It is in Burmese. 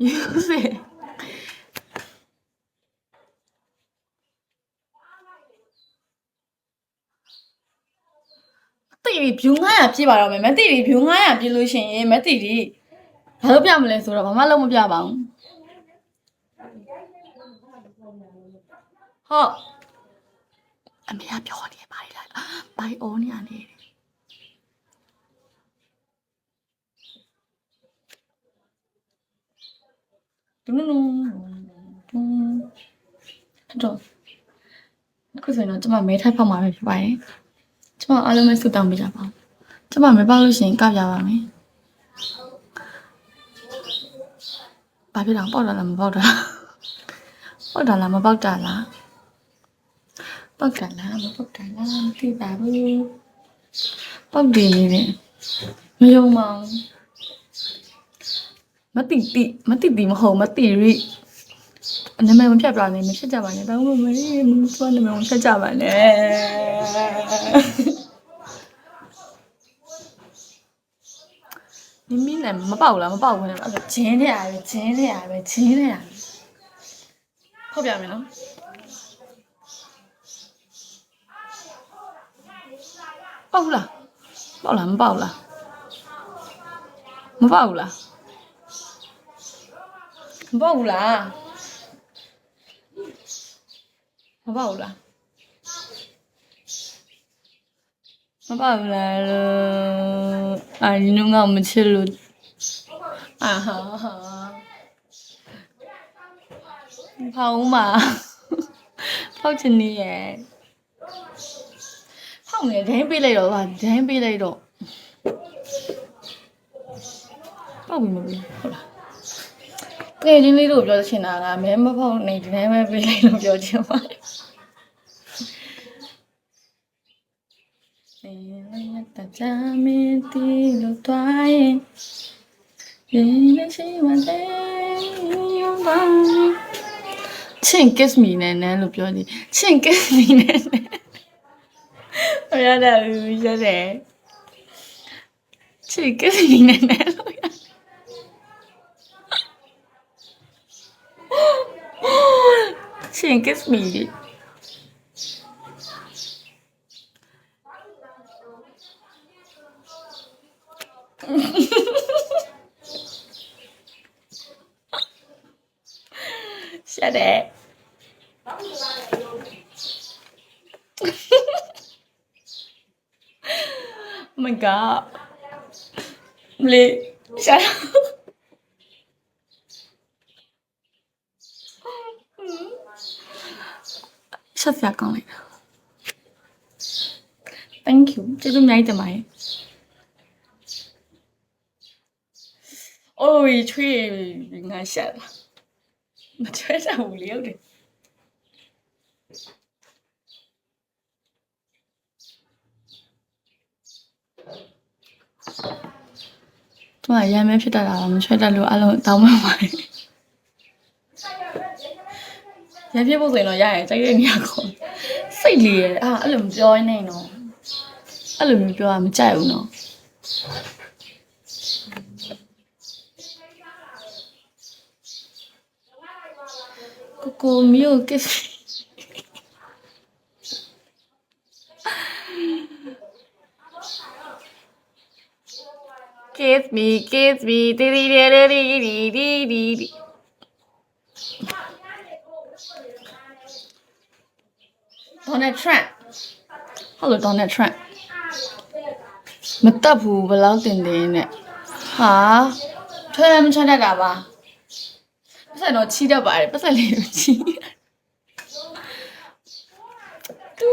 music တိရီ view 900ပြည့်ပါတော့မယ်မတိရီ view 900ပြည့်လို့ရှိရင်မတိရီဘာလို့ပြမလဲဆိုတော့ဘာမှလုံးမပြပါဘူးဟုတ်အမေကပြောနေပါလေလားဘာအော်နေရနေတူနုတော့ခုဆိုရင်တော့ကျမမဲထိုက်ဖောက်မှာပဲဖြစ်ပါတယ်ကျမအားလုံးပဲဆုတောင်းပေးကြပါဦးကျမမဲပေါက်လို့ရှိရင်ကောက်ရပါမယ်ဘာဖြစ်တော့ပေါက်တာလားမပေါက်တာပေါက်တာလားမပေါက်တာလားပေါက်တာလားမပေါက်တာလားမသိပါဘူးပေါက်တယ်တဲ့မယုံပါဘူးမတိမဟုတ်မတိရိနာမည်မဖြတ်ပြနေမဖြစ်ကြပါနဲ့တောင်းလို့မင်းဆိုနာမည်မဖြတ်ကြပါနဲ့မိမိလည်းမပေါက်လားမပေါက်ဘူးနဲ့အဲ့ဒါဂျင်းနေရပဲဂျင်းနေရဖောက်ပြမယ်နော်ပေါက်လားမပေါက်လားမပေါက်ဘူးလားမပေါက်ဘူးလားမပေါက်ဘူးလားအာဒီနုငါမချစ်လို့အာဟာဖောင်းမှာဖောက်ချင်နေရဲ့ဖောက်နေဒင်းပေးလိုက်တော့ဒင်းပေးလိုက်တော့ပေါက်ပြီမပြီဟုတ်လားကဲချင်းလေးတို့ပြောချင်တာကမဲမဖောက်နေဒီတိုင်းပဲပေးလိုက်လို့ပြောချင်ပါတယ်တကြမင်းတီလို့တွားရင်ဒီနေ့ရှိမှတဲ့ရောပါချင်း kiss me နဲ့လို့ပြောတယ်ချင်း kiss me နဲ့ဟောရတယ်ရတယ်ချင်း kiss me နဲ့လို့ချင်း kiss me ရှာတယ် Oh my god မလေးရှာဆက်ပြကောင်းလိုက်တာ Thank you ကျေးဇူးအများကြီးတင်ပါတယ်အိုးချွေးငါရှာတာမချွေးတာဘူးလေဟုတ်တယ်ကျမရမ်းမဲဖြစ်တတ်တာမချွေးတတ်လို့အလုံးတောင်းပန်ပါတယ်ရမ်းဖြစ်ဖို့ဆိုရင်တော့ရရင်ကြိုက်တဲ့နေရာကိုစိတ်လေးရဲ့အဲ့လိုမပြောနေတော့အဲ့လိုမျိုးပြောတာမကြိုက်ဘူးနော်ကိုမျိုး kiss me တီတီရီရီDonald Trump Hello Donald Trump မတက်ဘူးဘယ်လောက်တင်တင်နဲ့ဟာထွဲမချတတ်တာပါပတ်စံတော့ချီးတတ်ပါတယ်ပတ်စံလေးကိုချီးတူ